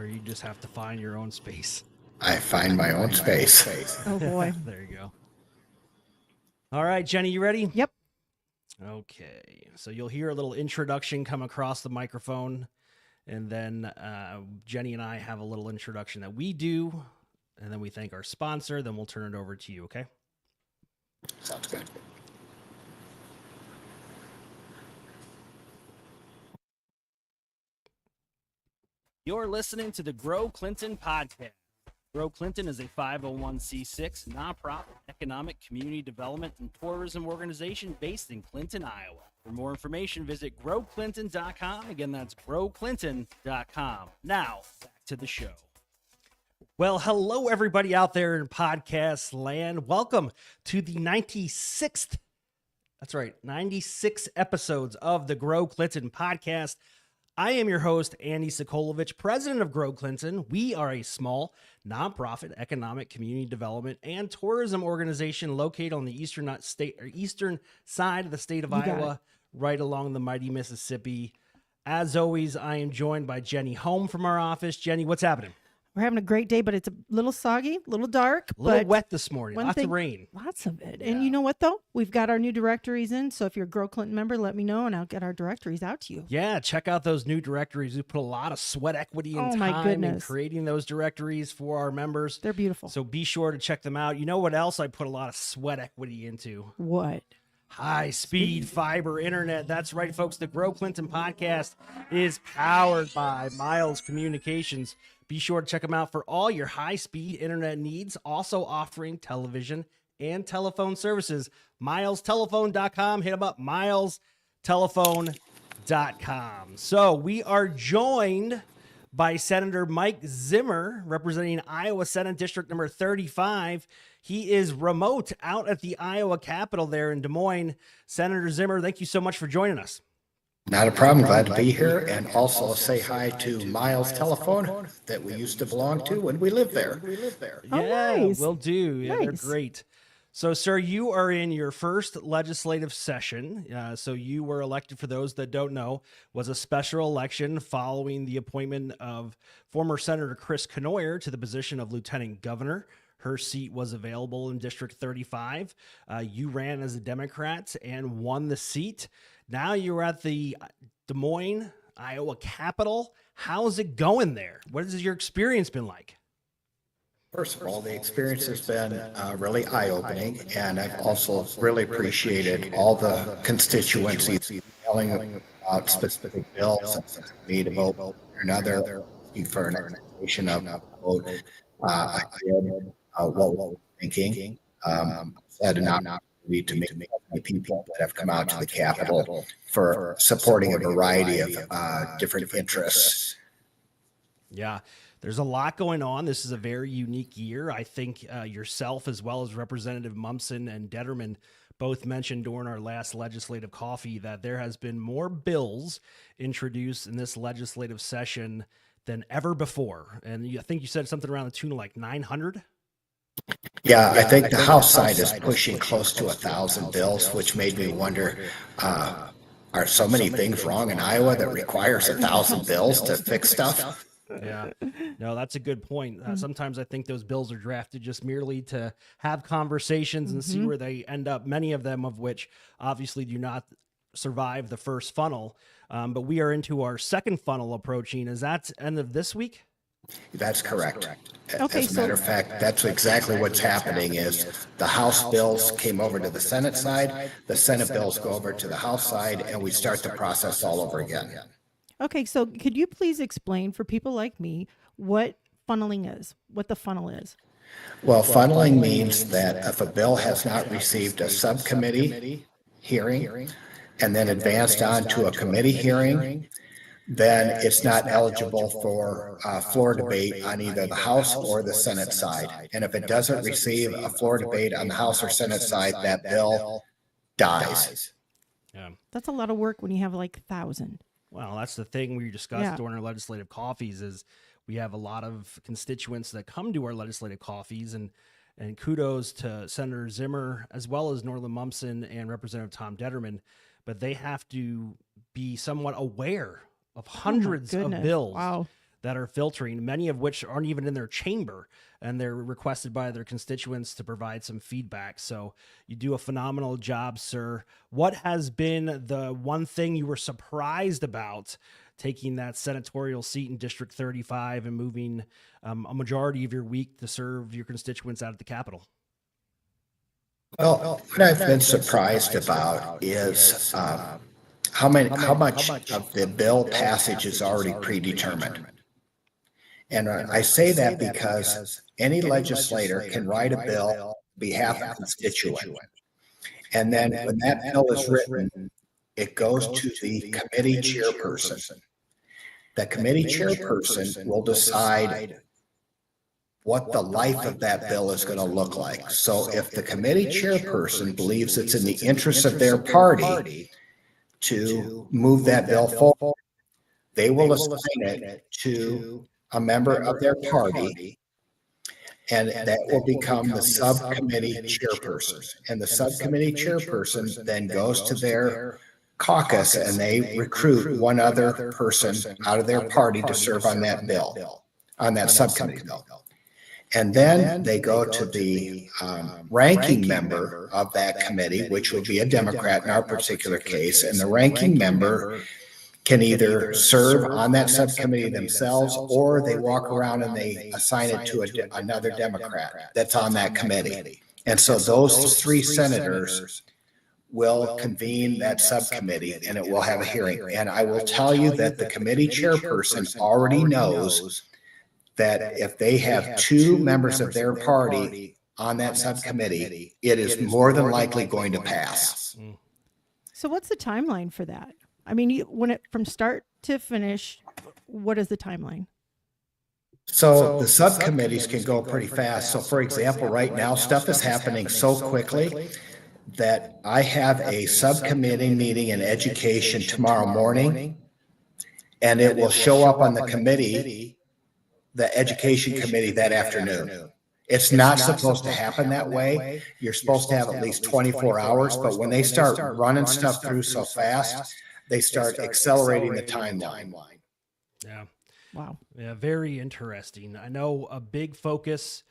or you just have to find your own space? I find my own space. Oh boy. There you go. All right, Jenny, you ready? Yep. Okay, so you'll hear a little introduction come across the microphone, and then Jenny and I have a little introduction that we do, and then we thank our sponsor, then we'll turn it over to you, okay? Sounds good. You're listening to the Grow Clinton podcast. Grow Clinton is a 501c6 nonprofit economic community development and tourism organization based in Clinton, Iowa. For more information, visit growclinton.com. Again, that's growclinton.com. Now, back to the show. Well, hello, everybody out there in podcast land. Welcome to the 96th, that's right, 96 episodes of the Grow Clinton podcast. I am your host, Andy Sokolovich, president of Grow Clinton. We are a small nonprofit economic community development and tourism organization located on the eastern side of the state of Iowa, right along the mighty Mississippi. As always, I am joined by Jenny Home from our office. Jenny, what's happening? We're having a great day, but it's a little soggy, a little dark. A little wet this morning. Lots of rain. Lots of it. Yeah. And you know what, though? We've got our new directories in. So if you're a Grow Clinton member, let me know, and I'll get our directories out to you. Yeah, check out those new directories. We put a lot of sweat equity and time in creating those directories for our members. They're beautiful. So be sure to check them out. You know what else I put a lot of sweat equity into? What? High-speed fiber internet. That's right, folks. The Grow Clinton podcast is powered by Miles Communications. Be sure to check them out for all your high-speed internet needs, also offering television and telephone services. MilesTelephone.com. Hit them up, MilesTelephone.com. So we are joined by Senator Mike Zimmer, representing Iowa Senate District number 35. He is remote out at the Iowa Capitol there in Des Moines. Senator Zimmer, thank you so much for joining us. Not a problem. Glad to be here. And also say hi to Miles Telephone that we used to belong to when we lived there. Oh, Yeah, nice. will do. Yeah, they're Nice. great. So, sir, you are in your first legislative session. So you were elected, for those that don't know, was a special election following the appointment of former Senator Chris Cournoyer to the position of lieutenant governor. Her seat was available in District 35. You ran as a Democrat and won the seat. Now you're at the Des Moines, Iowa Capitol. How's it going there? What has your experience been like? First of all, the experience has been really eye-opening, and I've also really appreciated all the constituencies telling about specific bills need to vote or another, speak for an organization of vote. I did what we're thinking. Had an opportunity to meet many people that have come out to the Capitol for supporting a variety of different interests. Yeah, there's a lot going on. This is a very unique year. I think yourself, as well as Representative Mumson and Detterman, both mentioned during our last legislative coffee that there has been more bills introduced in this legislative session than ever before. And I think you said something around the tune of like 900. Yeah, I think the House side is pushing close to 1,000 bills, which made me wonder, are so many things wrong in Iowa that requires 1,000 bills to fix stuff? Yeah, no, that's a good point. Sometimes I think those bills are drafted just merely to have conversations and see where they end up, many of them of which obviously do not survive the first funnel. But we are into our second funnel approaching. Is that end of this week? That's correct. Okay, As a matter of fact, that's exactly what's happening is the House bills came over to the Senate side, the Senate bills go over to the House side, and we start the process all over again. Okay, so could you please explain for people like me what funneling is, what the funnel is? Well, funneling means that if a bill has not received a subcommittee hearing and then advanced on to a committee hearing, then it's not eligible for floor debate on either the House or the Senate side. And if it doesn't receive a floor debate on the House or Senate side, that bill dies. Yeah. That's a lot of work when you have like 1,000. Well, that's the thing we discussed during our legislative coffees is we have a lot of constituents that come to our legislative coffees, and kudos to Senator Zimmer as well as Norland Mumson and Representative Tom Detterman, but they have to be somewhat aware of hundreds of bills that are filtering, many of which aren't even in their chamber, and they're requested by their constituents to provide some feedback. So you do a phenomenal job, sir. What has been the one thing you were surprised about taking that senatorial seat in District 35 and moving a majority of your week to serve your constituents out at the Capitol? Well, what I've been surprised about is how much of the bill passage is already predetermined. And I say that because any legislator can write a bill on behalf of a constituent. And then when that bill is written, it goes to the committee chairperson. The committee chairperson will decide what the life of that bill is going to look like. So if the committee chairperson believes it's in the interest of their party to move that bill forward, they will assign it to a member of their party, and that will become the subcommittee chairperson. And the subcommittee chairperson then goes to their caucus and they recruit one other person out of their party to serve on that bill, on that subcommittee bill. And then they go to the ranking member of that committee, which would be a Democrat in our particular case, and the ranking member can either serve on that subcommittee themselves, or they walk around and they assign it to another Democrat that's on that committee. And so those three senators will convene that subcommittee and it will have a hearing. And I will tell you that the committee chairperson already knows that if they have two members of their party on that subcommittee, it is more than likely going to pass. So what's the timeline for that? I mean, when it from start to finish, what is the timeline? So the subcommittees can go pretty fast. So for example, right now, stuff is happening so quickly that I have a subcommittee meeting in education tomorrow morning, and it will show up on the committee, the education committee, that afternoon. It's not supposed to happen that way. You're supposed to have at least 24 hours, but when they start running stuff through so fast, they start accelerating the timeline. Yeah. Wow. Yeah, very interesting. I know a big focus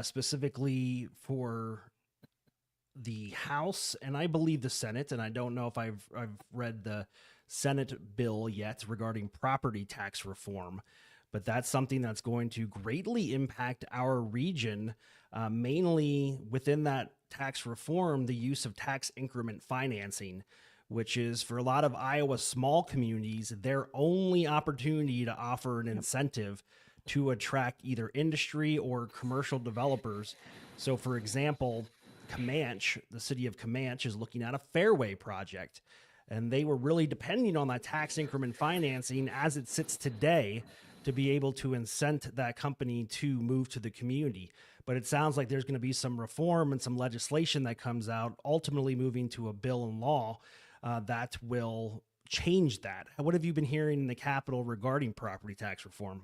specifically for the House and I believe the Senate, and I don't know if I've read the Senate bill yet regarding property tax reform, but that's something that's going to greatly impact our region, mainly within that tax reform, the use of tax increment financing, which is for a lot of Iowa small communities, their only opportunity to offer an incentive to attract either industry or commercial developers. So for example, Comanche, the city of Comanche, is looking at a fairway project, and they were really depending on that tax increment financing as it sits today to be able to incent that company to move to the community. But it sounds like there's going to be some reform and some legislation that comes out, ultimately moving to a bill and law that will change that. What have you been hearing in the Capitol regarding property tax reform?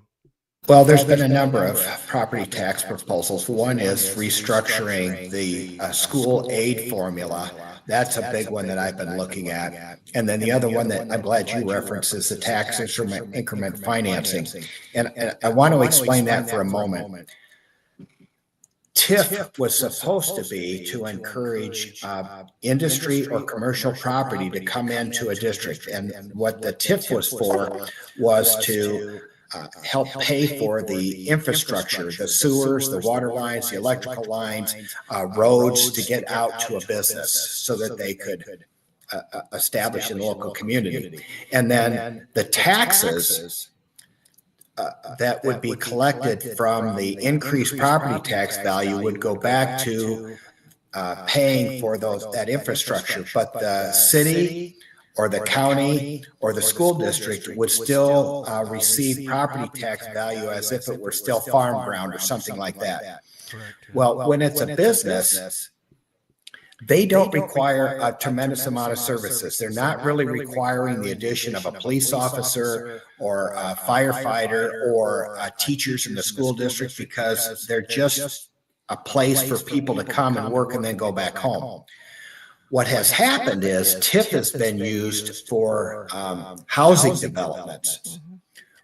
Well, there's been a number of property tax proposals. One is restructuring the school aid formula. That's a big one that I've been looking at. And then the other one that I'm glad you referenced is the tax increment financing. And I want to explain that for a moment. TIF was supposed to be to encourage industry or commercial property to come into a district. And what the TIF was for was to help pay for the infrastructure, the sewers, the water lines, the electrical lines, roads to get out to a business so that they could establish in the local community. And then the taxes that would be collected from the increased property tax value would go back to paying for that infrastructure. But the city or the county or the school district would still receive property tax value as if it were still farm ground or something like that. Correct. Well, when it's a business, they don't require a tremendous amount of services. They're not really requiring the addition of a police officer or a firefighter or teachers in the school district, because they're just a place for people to come and work and then go back home. What has happened is TIF has been used for housing developments.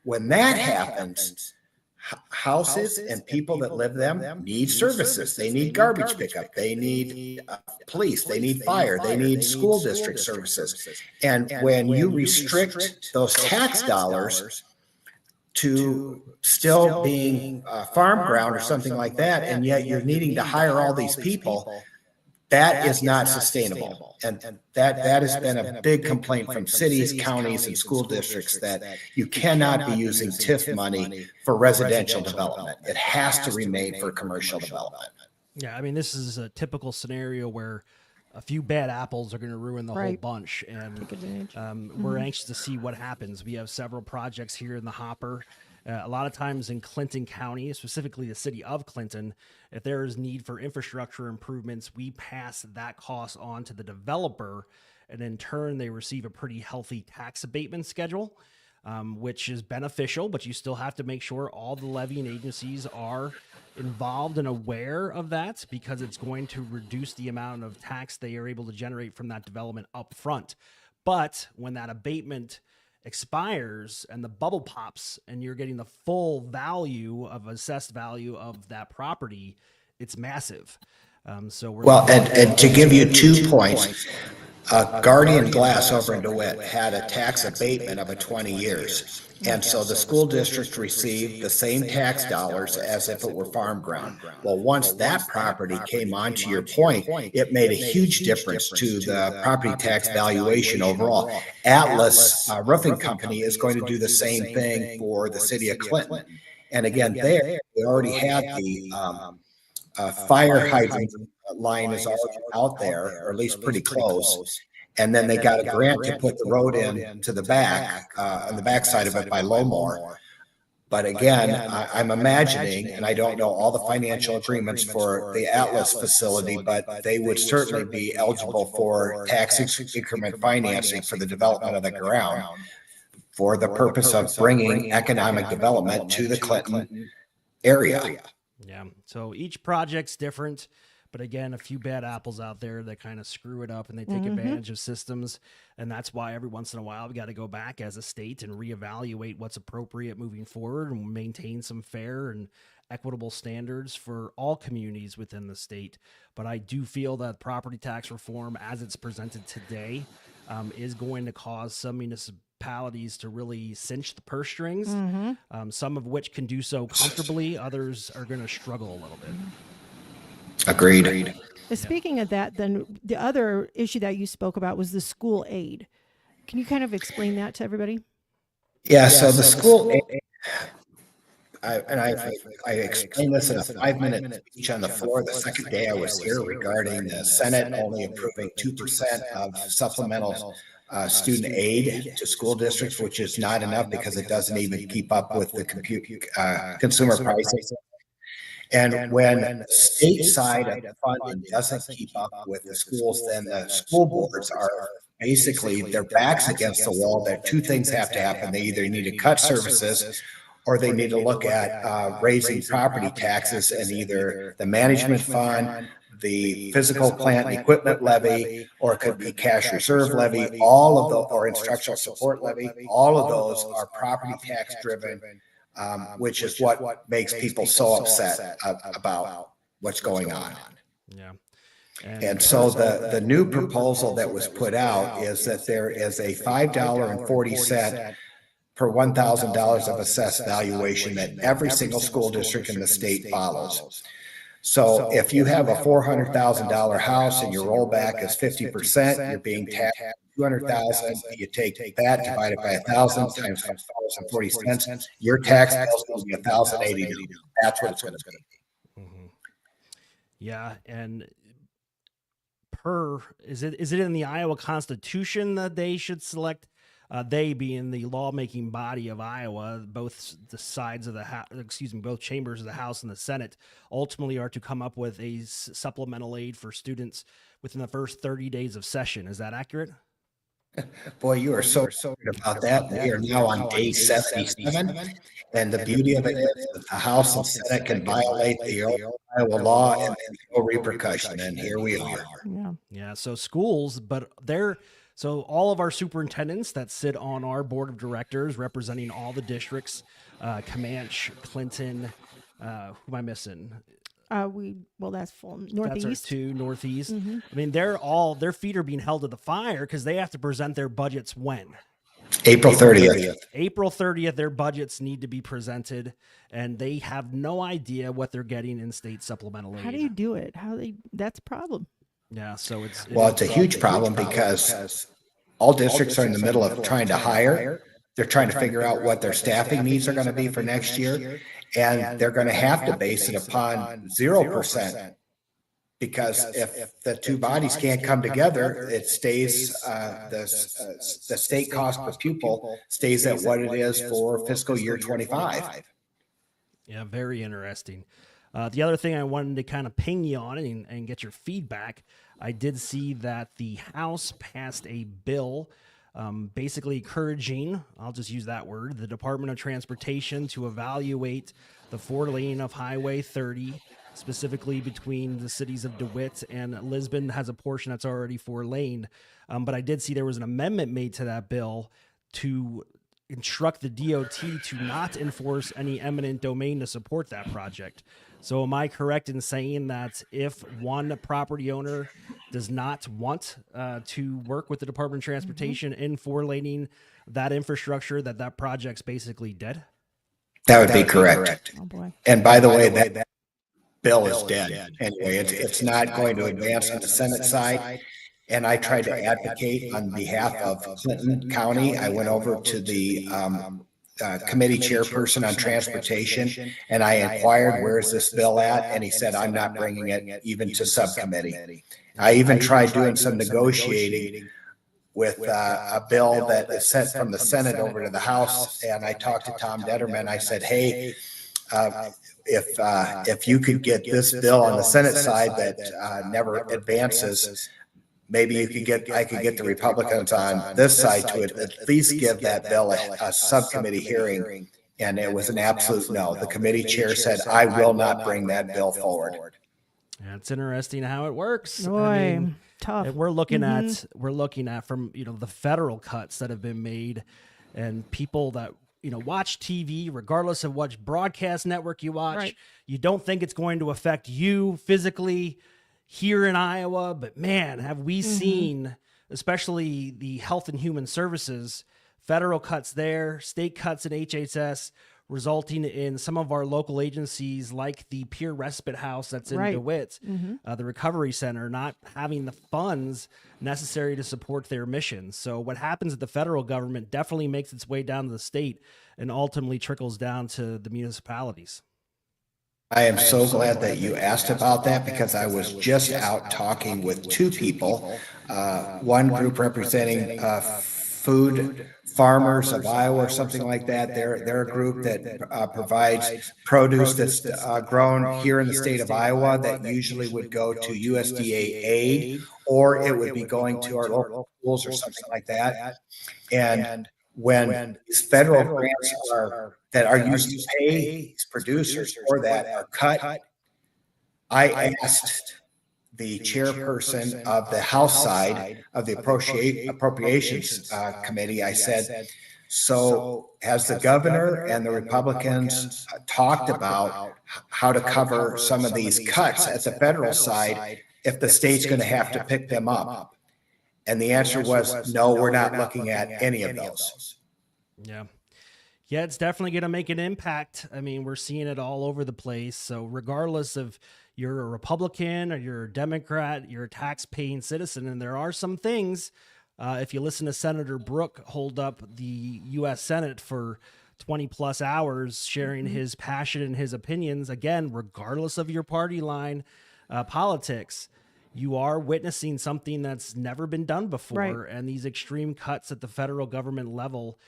When that happens, houses and people that live them need services. They need garbage pickup. They need police. They need fire. They need school district services. And when you restrict those tax dollars to still being farm ground or something like that, and yet you're needing to hire all these people, that is not sustainable. And that has been a big complaint from cities, counties, and school districts, that you cannot be using TIF money for residential development. It has to remain for commercial development. Yeah, I mean, this is a typical scenario where a few bad apples are going to ruin the whole bunch, and we're anxious to see what happens. We have several projects here in the hopper. A lot of times in Clinton County, specifically the city of Clinton, if there is need for infrastructure improvements, we pass that cost on to the developer, and in turn, they receive a pretty healthy tax abatement schedule, which is beneficial, but you still have to make sure all the levying agencies are involved and aware of that, because it's going to reduce the amount of tax they are able to generate from that development up front. But when that abatement expires and the bubble pops and you're getting the full value of assessed value of that property, it's massive. So we're and to give you 2 points, Guardian Glass over in DeWitt had a tax abatement of 20 years. And so the school district received the same tax dollars as if it were farm ground. Well, once that property came on, to your point, it made a huge difference to the property tax valuation overall. Atlas Roofing Company is going to do the same thing for the city of Clinton. And again, they already had the fire hydrant line is already out there, or at least pretty close. And then they got a grant to put the road in to the back, on the backside of it by Lowmore. But again, I'm imagining, and I don't know all the financial agreements for the Atlas facility, but they would certainly be eligible for tax increment financing for the development of the ground, for the purpose of bringing economic development to the Clinton area. Yeah. So each project's different. But again, a few bad apples out there that kind of screw it up, and they take advantage of systems. And that's why every once in a while we got to go back as a state and reevaluate what's appropriate moving forward, and maintain some fair and equitable standards for all communities within the state. But I do feel that property tax reform, as it's presented today, is going to cause some municipalities to really cinch the purse strings, some of which can do so comfortably. Others are going to struggle a little bit. Agreed. Speaking of that, then the other issue that you spoke about was the school aid. Can you kind of explain that to everybody? Yeah, so the school aid, I explained this in a 5-minute speech on the floor the second day I was here, regarding the Senate only approving 2% of supplemental student aid to school districts, which is not enough because it doesn't even keep up with the consumer prices. And when the state side of the funding doesn't keep up with the schools, then the school boards are basically, their backs against the wall. That two things have to happen. They either need to cut services, or they need to look at raising property taxes, and either the management fund, the physical plant and equipment levy, or it could be cash reserve levy, all of those, or instructional support levy. All of those are property tax driven, which is what makes people so upset about what's going on. Yeah. And so the new proposal that was put out is that there is a $5.40 per $1,000 of assessed valuation that every single school district in the state follows. So if you have a $400,000 house and your rollback is 50%, you're being taxed $200,000. You take that, divide it by 1,000 times $5.40. Your tax bill is going to be $1,080. That's what it's going to be. Mm-hmm. Yeah, and is it in the Iowa Constitution that they should select? They being the lawmaking body of Iowa, both the sides of the both chambers of the House and the Senate ultimately are to come up with a supplemental aid for students within the first 30 days of session. Is that accurate? Boy, you are so good about that. We are now on day 77. And the beauty of it is that the House and Senate can violate the Iowa law and no repercussion. And here we are. Yeah. Yeah. So schools, but they're So all of our superintendents that sit on our board of directors representing all the districts, Comanche, Clinton, who am I missing? That's full. That's Northeast. our two, Northeast. Mhm. I mean, their feet are being held to the fire because they have to present their budgets when? April 30th. April 30th, their budgets need to be presented, and they have no idea what they're getting in state supplemental aid. How do you do it? That's a problem. Yeah, so it's a huge problem because all districts are in the middle of trying to hire. They're trying to figure out what their staffing needs are going to be for next year. And they're going to have to base it upon 0%. Because if the two bodies can't come together, it stays, the state cost per pupil stays at what it is for fiscal year 25. Yeah, very interesting. The other thing I wanted to kind of ping you on and get your feedback, I did see that the House passed a bill basically encouraging, I'll just use that word, the Department of Transportation to evaluate the 4-lane of Highway 30, specifically between the cities of DeWitt and Lisbon has a portion that's already 4-lane. But I did see there was an amendment made to that bill to instruct the DOT to not enforce any eminent domain to support that project. So am I correct in saying that if one property owner does not want to work with the Department of Transportation in 4-laning that infrastructure, that project's basically dead? That would be correct. Oh boy. And by the way, that bill is dead. Anyway, it's not going to advance on the Senate side. And I tried to advocate on behalf of Clinton County. I went over to the committee chairperson on transportation, and I inquired, where's this bill at? And he said, I'm not bringing it even to subcommittee. I even tried doing some negotiating with a bill that is sent from the Senate over to the House. And I talked to Tom Detterman. I said, hey, if you could get this bill on the Senate side that never advances, maybe I could get the Republicans on this side to at least give that bill a subcommittee hearing. And it was an absolute no. The committee chair said, I will not bring that bill forward. Yeah, it's interesting how it works. Boy, I mean, tough. we're looking at from the federal cuts that have been made, and people that watch TV, regardless of what broadcast network you watch, Right. You don't think it's going to affect you physically here in Iowa, but man, have we seen, especially the Health and Human Services, federal cuts there, state cuts in HHS, resulting in some of our local agencies like the Peer Respite House that's in DeWitt, the Recovery Center, not having the funds necessary to support their mission. So what happens at the federal government definitely makes its way down to the state and ultimately trickles down to the municipalities. I am so glad that you asked about that, because I was just out talking with two people, one group representing food farmers of Iowa or something like that. They're a group that provides produce that's grown here in the state of Iowa that usually would go to USDA aid, or it would be going to our local schools or something like that. And when these federal grants that are used to pay these producers for that are cut, I asked the chairperson of the House side of the Appropriations Committee, I said, so has the governor and the Republicans talked about how to cover some of these cuts at the federal side if the state's going to have to pick them up? And the answer was, no, we're not looking at any of those. Yeah, it's definitely going to make an impact. I mean, we're seeing it all over the place. So regardless of you're a Republican or you're a Democrat, you're a tax-paying citizen, and there are some things, if you listen to Senator Brooke hold up the U.S. Senate for 20 plus hours, sharing his passion and his opinions, again, regardless of your party line, politics, you are witnessing something that's never been done before. Right. And these extreme cuts at the federal government level,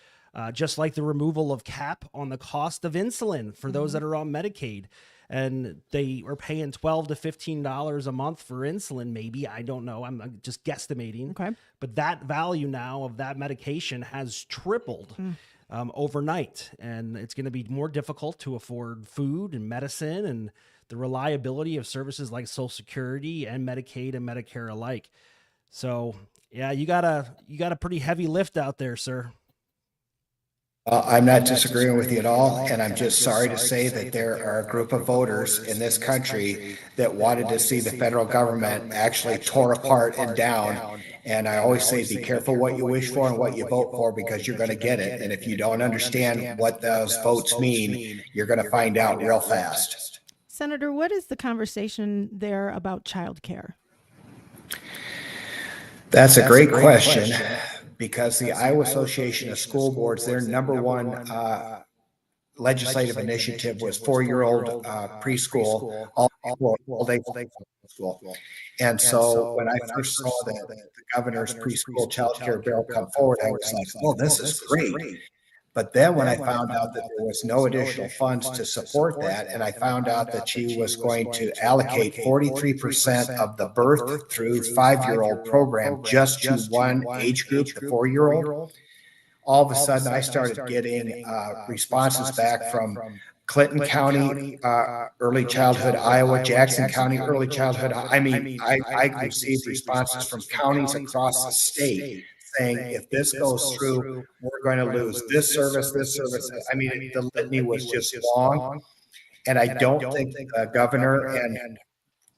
just like the removal of cap on the cost of insulin for those that are on Medicaid. And they are paying $12 to $15 a month for insulin, maybe. I don't know. I'm just guesstimating. Okay. But that value now of that medication has tripled overnight. And it's going to be more difficult to afford food and medicine and the reliability of services like Social Security and Medicaid and Medicare alike. So Yeah, you got a pretty heavy lift out there, sir. I'm not disagreeing with you at all, and I'm just sorry to say that there are a group of voters in this country that wanted to see the federal government actually tore apart and down. And I always say, be careful what you wish for and what you vote for, because you're going to get it. And if you don't understand what those votes mean, you're going to find out real fast. Senator, what is the conversation there about childcare? That's a great question, because the Iowa Association of School Boards, their number one legislative initiative was 4-year-old preschool, all day school. And so when I first saw the governor's preschool child care bill come forward, I was like, oh, this is great. But then when I found out that there was no additional funds to support that, and I found out that she was going to allocate 43% of the birth through 5-year-old program just to one age group, the 4-year-old, all of a sudden I started getting responses back from Clinton County, Early Childhood Iowa, Jackson County, Early Childhood. I mean, I received responses from counties across the state saying, if this goes through, we're going to lose this service, this service. I mean, the litany was just long. And I don't think the governor and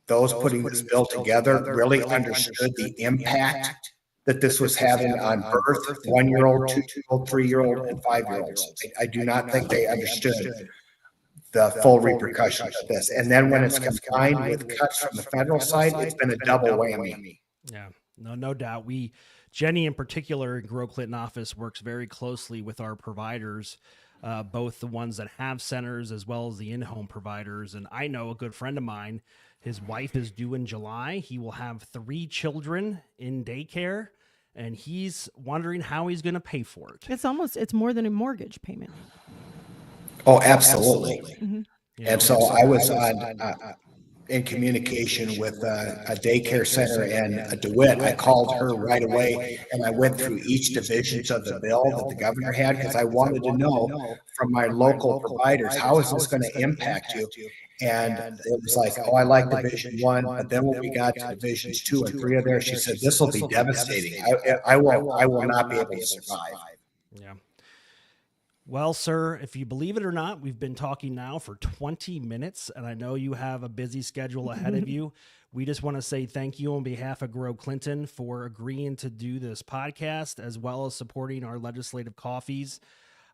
those putting this bill together really understood the impact that this was having on birth, 1-year-old, 2-year-old, 3-year-old, and 5-year-olds. I do not think they understood the full repercussions of this. And then when it's combined with cuts from the federal side, it's been a double whammy. Yeah, no doubt. Jenny in particular in Grow Clinton office works very closely with our providers, both the ones that have centers as well as the in-home providers. And I know a good friend of mine, his wife is due in July. He will have 3 children in daycare, and he's wondering how he's going to pay for it. It's more than a mortgage payment. Oh, absolutely. Mm-hmm. And so I was in communication with a daycare center in DeWitt. I called her right away, and I went through each divisions of the bill that the governor had, because I wanted to know from my local providers, how is this going to impact you? And it was like, oh, I like Division 1, but then when we got to Divisions 2 and 3 of there, she said, this will be devastating. I will not be able to survive. Yeah. Well, sir, if you believe it or not, we've been talking now for 20 minutes, and I know you have a busy schedule ahead of you. We just want to say thank you on behalf of Grow Clinton for agreeing to do this podcast, as well as supporting our legislative coffees.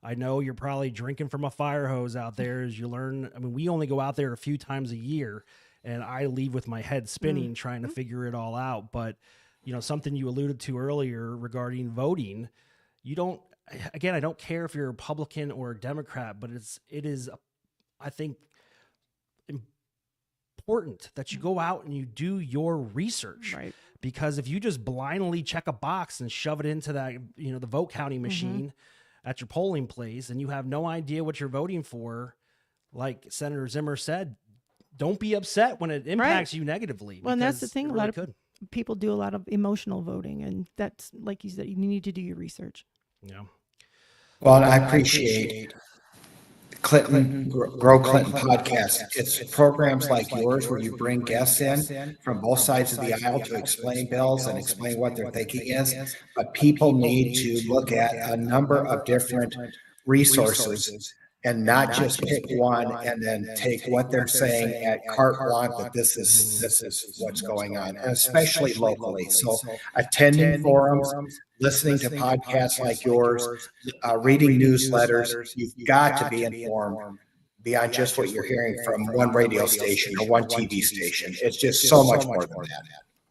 I know you're probably drinking from a fire hose out there as you learn. I mean, we only go out there a few times a year, and I leave with my head spinning trying to figure it all out. But, something you alluded to earlier regarding voting, I don't care if you're a Republican or a Democrat, but it is, I think, important that you go out and you do your research. Right. Because if you just blindly check a box and shove it into that, the vote counting machine at your polling place, and you have no idea what you're voting for, like Senator Zimmer said, don't be upset when it impacts you negatively. Well, and that's the thing. Really A lot of people do a lot of emotional voting, and that's, like you said, you need to do your research. Yeah. Well, I appreciate Grow Clinton podcast. It's programs like yours where you bring guests in from both sides of the aisle to explain bills and explain what their thinking is. But people need to look at a number of different resources and not just pick one and then take what they're saying at carte blanche that this is what's going on, and especially locally. So attending forums, listening to podcasts like yours, reading newsletters, you've got to be informed beyond just what you're hearing from one radio station or one TV station. It's just so much more than that.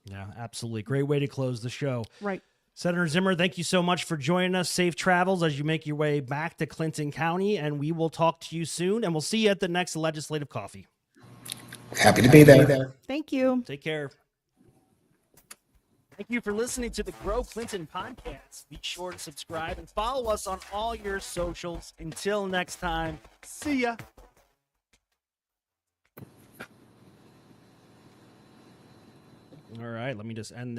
Yeah, absolutely. Great way to close the show. Right. Senator Zimmer, thank you so much for joining us. Safe travels as you make your way back to Clinton County, and we will talk to you soon, and we'll see you at the next legislative coffee. Happy to be there. Thank you. Take care. Thank you for listening to the Grow Clinton podcast. Be sure to subscribe and follow us on all your socials. Until next time, see ya. All right, let me just end this.